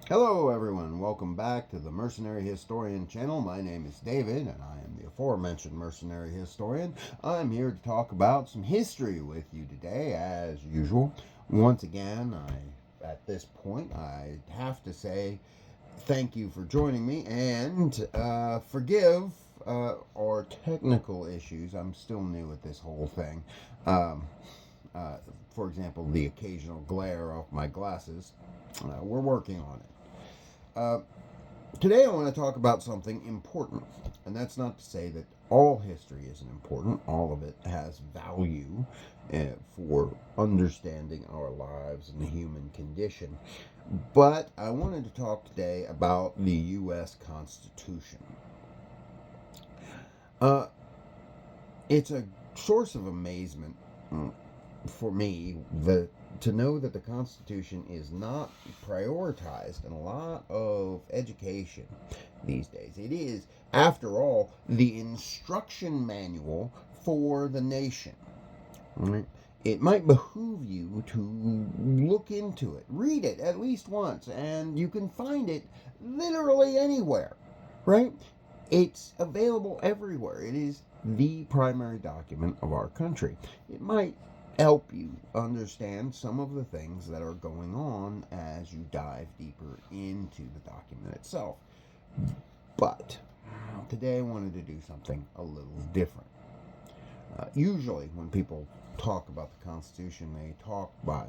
Hello everyone, welcome back to the Mercenary Historian channel. My name is David and I am the aforementioned Mercenary Historian. I'm here to talk about some history with you today as usual. Once again, at this point I have to say thank you for joining me and forgive our technical issues. I'm still new at this whole thing. Um, uh, for example, the occasional glare off my glasses. We're working on it. Uh, Today I want to talk about something important, and that's not to say that all history isn't important. All of it has value for understanding our lives and the human condition. But I wanted to talk today about the U.S. Constitution. Uh, it's a source of amazement for me to know that the Constitution is not prioritized in a lot of education these days. It is, after all, the instruction manual for the nation. Right? It might behoove you to look into it, read it at least once, and you can find it literally anywhere, right? It's available everywhere. It is the primary document of our country. It might help you understand some of the things that are going on as you dive deeper into the document itself. But today I wanted to do something a little different. Usually, when people talk about the Constitution, they talk about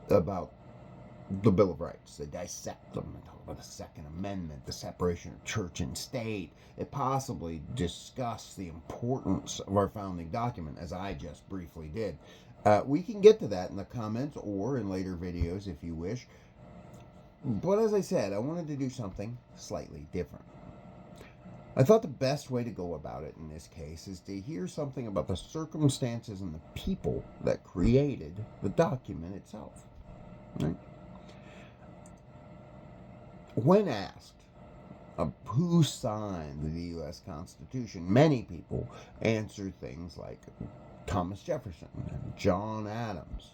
the Bill of Rights. They dissect them and talk about the Second Amendment, the separation of church and state. They possibly discuss the importance of our founding document, as I just briefly did. We can get to that in the comments or in later videos if you wish. But as I said, I wanted to do something slightly different. I thought the best way to go about it in this case is to hear something about the circumstances and the people that created the document itself. Right? When asked who signed the U.S. Constitution, many people answered things like Thomas Jefferson and John Adams.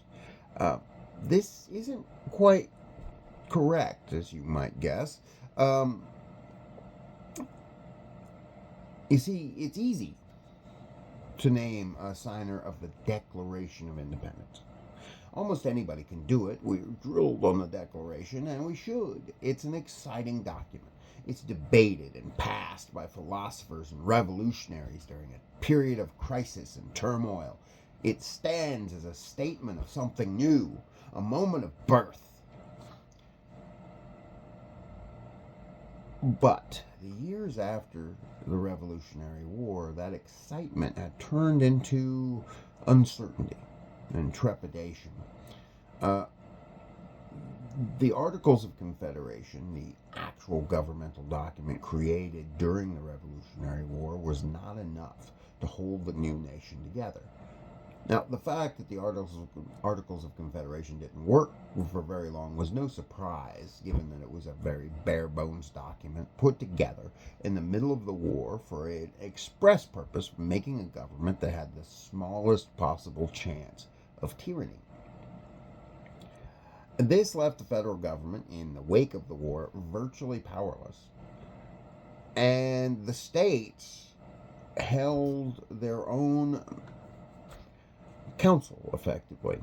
This isn't quite correct, as you might guess. You see, it's easy to name a signer of the Declaration of Independence. Almost anybody can do it. We're drilled on the Declaration, and we should. It's an exciting document. It's debated and passed by philosophers and revolutionaries during a period of crisis and turmoil. It stands as a statement of something new, a moment of birth. But the years after the Revolutionary War, that excitement had turned into uncertainty and trepidation. Uh, the Articles of Confederation, the actual governmental document created during the Revolutionary War, was not enough to hold the new nation together. Now, the fact that the Articles of Confederation didn't work for very long was no surprise, given that it was a very bare-bones document put together in the middle of the war for an express purpose of making a government that had the smallest possible chance of tyranny. This left the federal government, in the wake of the war, virtually powerless. And the states held their own council, effectively.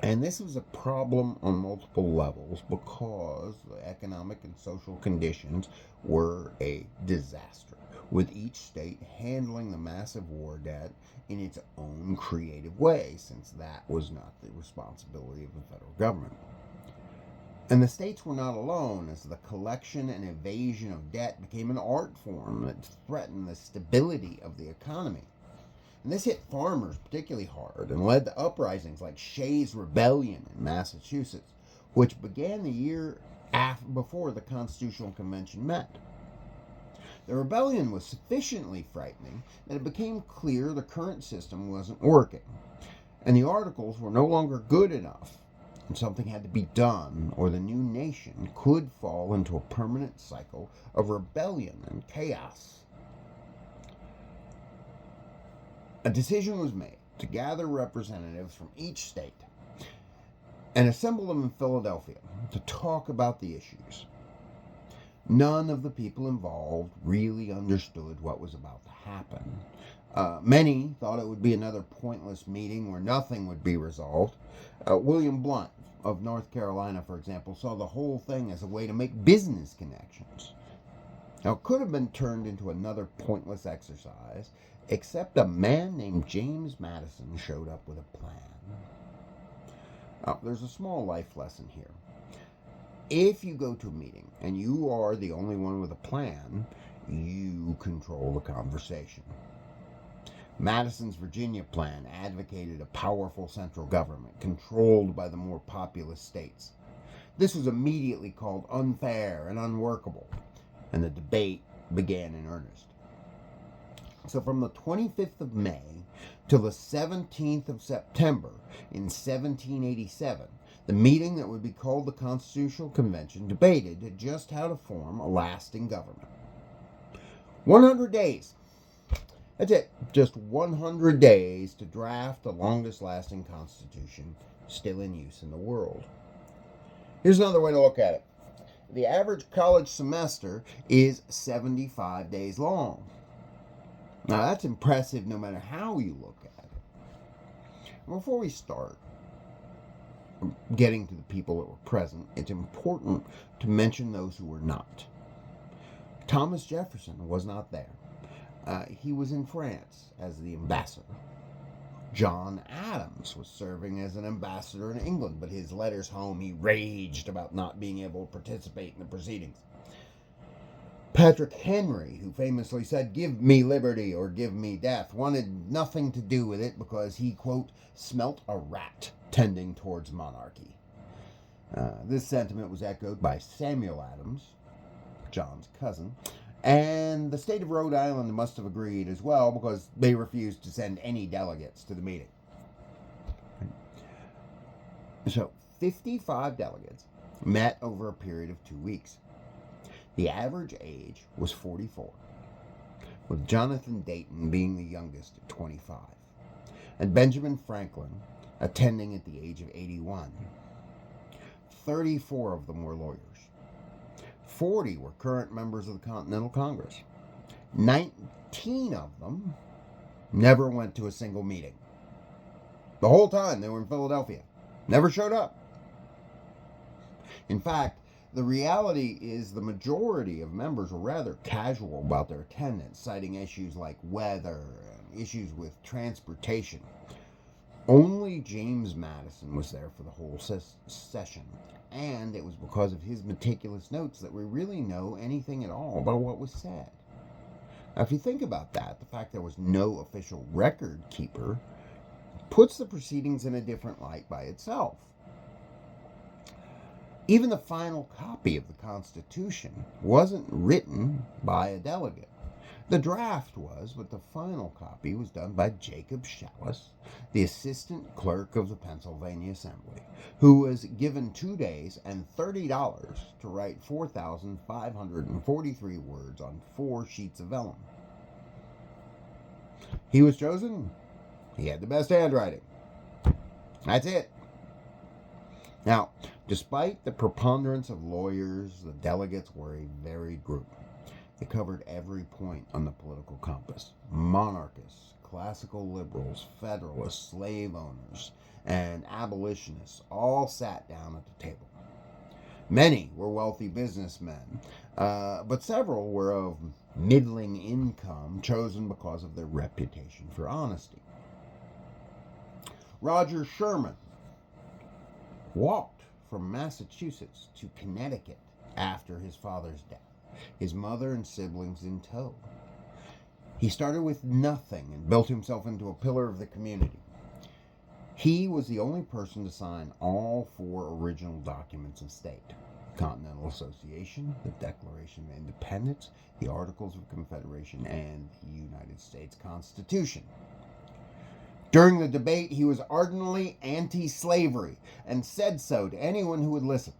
And this was a problem on multiple levels because the economic and social conditions were a disaster, with each state handling the massive war debt in its own creative way, since that was not the responsibility of the federal government. And the states were not alone, as the collection and evasion of debt became an art form that threatened the stability of the economy. And this hit farmers particularly hard and led to uprisings like Shays' Rebellion in Massachusetts, which began the year before the Constitutional Convention met. The rebellion was sufficiently frightening that it became clear the current system wasn't working, and the articles were no longer good enough, and something had to be done, or the new nation could fall into a permanent cycle of rebellion and chaos. A decision was made to gather representatives from each state and assembled them in Philadelphia to talk about the issues. None of the people involved really understood what was about to happen. Many thought it would be another pointless meeting where nothing would be resolved. William Blount of North Carolina, for example, saw the whole thing as a way to make business connections. Now, it could have been turned into another pointless exercise, except a man named James Madison showed up with a plan. Now, there's a small life lesson here. If you go to a meeting and you are the only one with a plan, you control the conversation. Madison's Virginia plan advocated a powerful central government controlled by the more populous states. This was immediately called unfair and unworkable, and the debate began in earnest. So from the 25th of May till the 17th of September in 1787, the meeting that would be called the Constitutional Convention debated just how to form a lasting government. 100 days. That's it. Just 100 days to draft the longest lasting constitution still in use in the world. Here's another way to look at it. The average college semester is 75 days long. Now that's impressive no matter how you look at it. Before we start getting to the people that were present, it's important to mention those who were not. Thomas Jefferson was not there. He was in France as the ambassador. John Adams was serving as an ambassador in England, but his letters home, he raged about not being able to participate in the proceedings. Patrick Henry, who famously said, "Give me liberty or give me death," wanted nothing to do with it because he, quote, smelt a rat tending towards monarchy. This sentiment was echoed by Samuel Adams, John's cousin, and the state of Rhode Island must have agreed as well because they refused to send any delegates to the meeting. So, 55 delegates met over a period of 2 weeks. The average age was 44, with Jonathan Dayton being the youngest at 25, and Benjamin Franklin attending at the age of 81. 34 of them were lawyers. 40 were current members of the Continental Congress. 19 of them never went to a single meeting. The whole time they were in Philadelphia. Never showed up. In fact, the reality is the majority of members were rather casual about their attendance, citing issues like weather and issues with transportation. Only James Madison was there for the whole session, and it was because of his meticulous notes that we really know anything at all about what was said. Now, if you think about that, the fact there was no official record keeper puts the proceedings in a different light by itself. Even the final copy of the Constitution wasn't written by a delegate. The draft was, but the final copy was done by Jacob Shallis, the assistant clerk of the Pennsylvania Assembly, who was given 2 days and $30 to write 4,543 words on 4 sheets of vellum. He was chosen. He had the best handwriting. That's it. Now, despite the preponderance of lawyers, the delegates were a varied group. They covered every point on the political compass. Monarchists, classical liberals, federalists, slave owners, and abolitionists all sat down at the table. Many were wealthy businessmen, but several were of middling income, chosen because of their reputation for honesty. Roger Sherman walked from Massachusetts to Connecticut after his father's death, his mother and siblings in tow. He started with nothing and built himself into a pillar of the community. He was the only person to sign all 4 original documents of state: Continental Association, the Declaration of Independence, the Articles of Confederation, and the United States Constitution. During the debate, he was ardently anti-slavery and said so to anyone who would listen.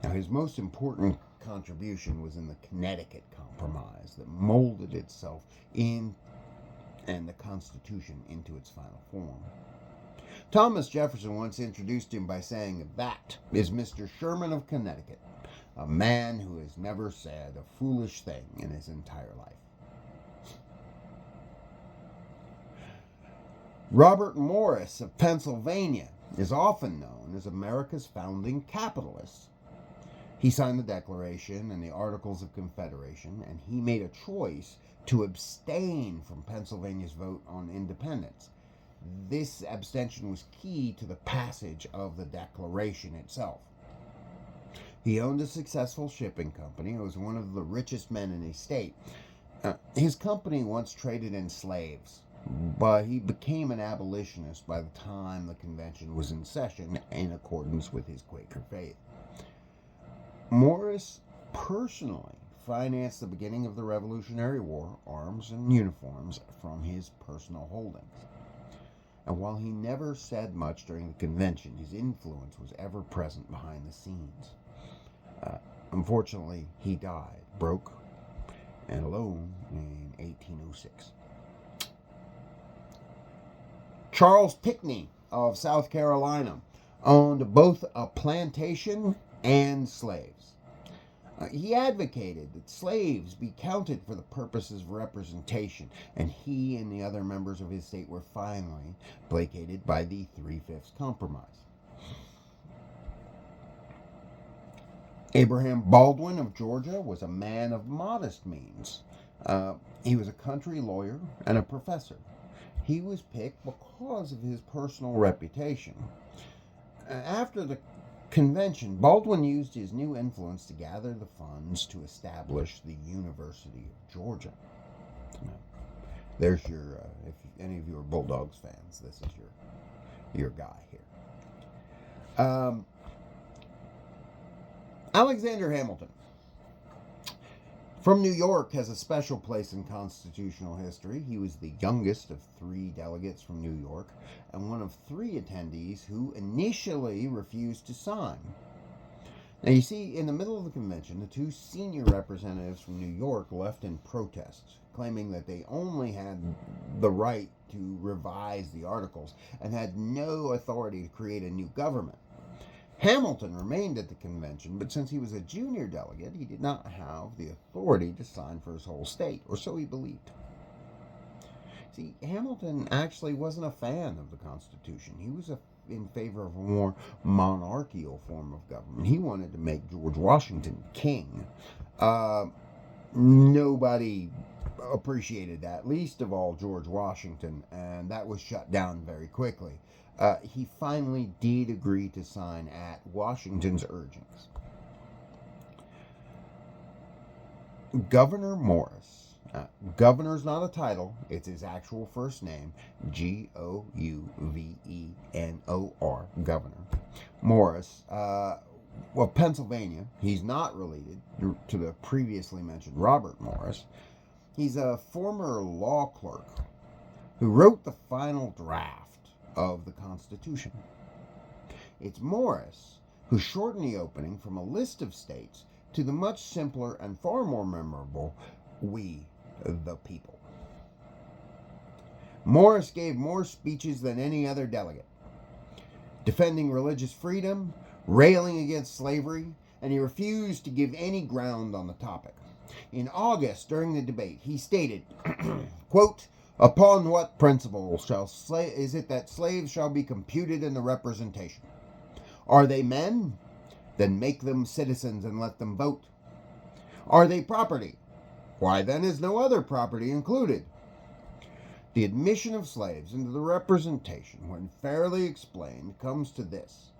Now, his most important contribution was in the Connecticut Compromise that molded itself in and the Constitution into its final form. Thomas Jefferson once introduced him by saying, "That is Mr. Sherman of Connecticut, a man who has never said a foolish thing in his entire life." Robert Morris of Pennsylvania is often known as America's founding capitalist. He signed the Declaration and the Articles of Confederation, and he made a choice to abstain from Pennsylvania's vote on independence. This abstention was key to the passage of the Declaration itself. He owned a successful shipping company and was one of the richest men in his state. His company once traded in slaves, but he became an abolitionist by the time the convention was in session in accordance with his Quaker faith. Morris personally financed the beginning of the Revolutionary War, arms and uniforms from his personal holdings. And while he never said much during the convention, his influence was ever present behind the scenes. Unfortunately, he died broke and alone in 1806. Charles Pinckney of South Carolina owned both a plantation and slaves. He advocated that slaves be counted for the purposes of representation, and he and the other members of his state were finally placated by the 3/5 compromise. Abraham Baldwin of Georgia was a man of modest means. He was a country lawyer and a professor. He was picked because of his personal reputation. After the convention, Baldwin used his new influence to gather the funds to establish the University of Georgia. There's your, if any of you are Bulldogs fans, this is your guy here. Alexander Hamilton from New York has a special place in constitutional history. He was the youngest of 3 delegates from New York and one of 3 attendees who initially refused to sign. Now, you see, in the middle of the convention, the 2 senior representatives from New York left in protest, claiming that they only had the right to revise the articles and had no authority to create a new government. Hamilton remained at the convention, but since he was a junior delegate, he did not have the authority to sign for his whole state, or so he believed. See, Hamilton actually wasn't a fan of the Constitution. He was in favor of a more monarchical form of government. He wanted to make George Washington king. Nobody appreciated that, least of all George Washington, and that was shut down very quickly. He finally did agree to sign at Washington's urgings. Governor Morris. Governor's not a title, it's his actual first name, Gouvenor, Governor. Morris, of Pennsylvania. He's not related to the previously mentioned Robert Morris. He's a former law clerk who wrote the final draft of the Constitution. It's Morris who shortened the opening from a list of states to the much simpler and far more memorable "We the People." Morris gave more speeches than any other delegate, defending religious freedom, railing against slavery, and he refused to give any ground on the topic. In August, during the debate, he stated, quote, "Upon what principle is it that slaves shall be computed in the representation? Are they men? Then make them citizens and let them vote. Are they property? Why then is no other property included? The admission of slaves into the representation, when fairly explained, comes to this,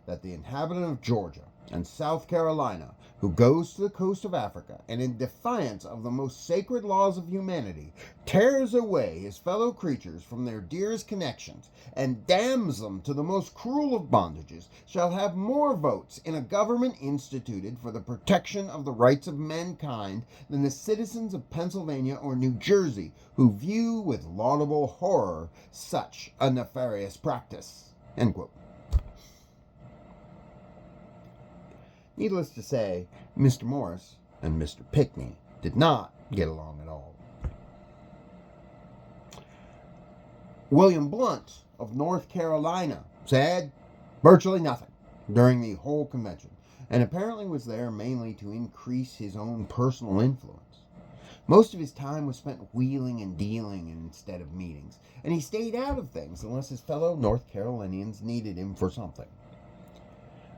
that the inhabitant of Georgia and South Carolina, who goes to the coast of Africa and in defiance of the most sacred laws of humanity, tears away his fellow creatures from their dearest connections and damns them to the most cruel of bondages, shall have more votes in a government instituted for the protection of the rights of mankind than the citizens of Pennsylvania or New Jersey, who view with laudable horror such a nefarious practice." End quote. Needless to say, Mr. Morris and Mr. Pinckney did not get along at all. William Blount of North Carolina said virtually nothing during the whole convention, and apparently was there mainly to increase his own personal influence. Most of his time was spent wheeling and dealing instead of meetings, and he stayed out of things unless his fellow North Carolinians needed him for something.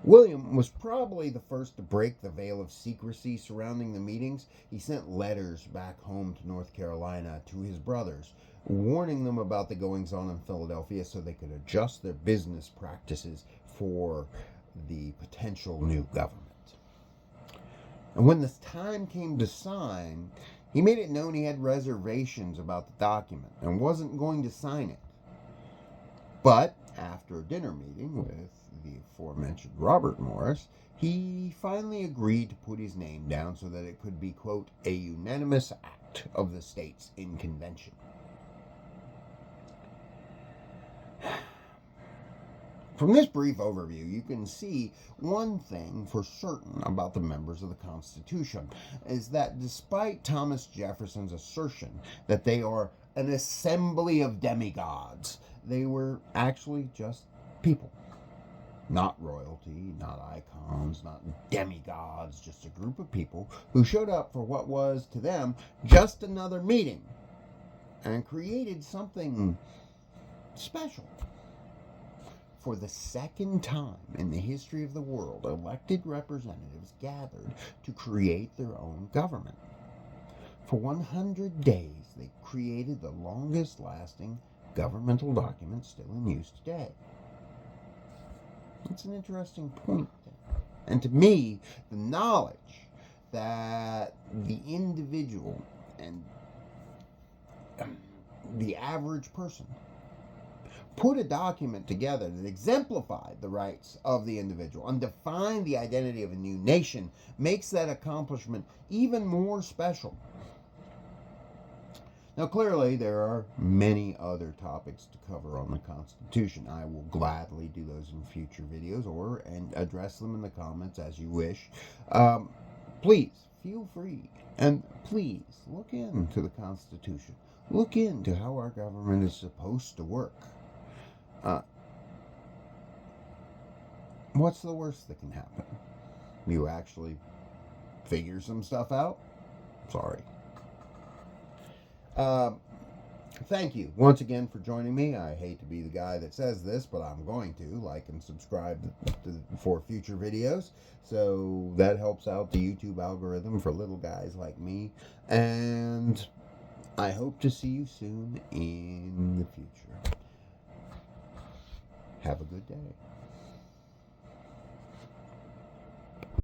William was probably the first to break the veil of secrecy surrounding the meetings. He sent letters back home to North Carolina to his brothers, warning them about the goings-on in Philadelphia so they could adjust their business practices for the potential new government. And when the time came to sign, he made it known he had reservations about the document and wasn't going to sign it. But after a dinner meeting with the aforementioned Robert Morris, he finally agreed to put his name down so that it could be, quote, a unanimous act of the states in convention. From this brief overview, you can see one thing for certain about the members of the Constitution is that despite Thomas Jefferson's assertion that they are an assembly of demigods, they were actually just people. Not royalty, not icons, not demigods, just a group of people who showed up for what was, to them, just another meeting and created something special. For the second time in the history of the world, elected representatives gathered to create their own government. For 100 days, they created the longest-lasting governmental document still in use today. It's an interesting point there. And to me, the knowledge that the individual and the average person put a document together that exemplified the rights of the individual and defined the identity of a new nation makes that accomplishment even more special. Now, clearly, there are many other topics to cover on the Constitution. I will gladly do those in future videos and address them in the comments as you wish. Please, feel free, and please look into the Constitution. Look into how our government is supposed to work. What's the worst that can happen? You actually figure some stuff out? Sorry. Thank you once again for joining me. I hate to be the guy that says this, but I'm going to. Like and subscribe for future videos. So that helps out the YouTube algorithm for little guys like me. And I hope to see you soon in the future. Have a good day.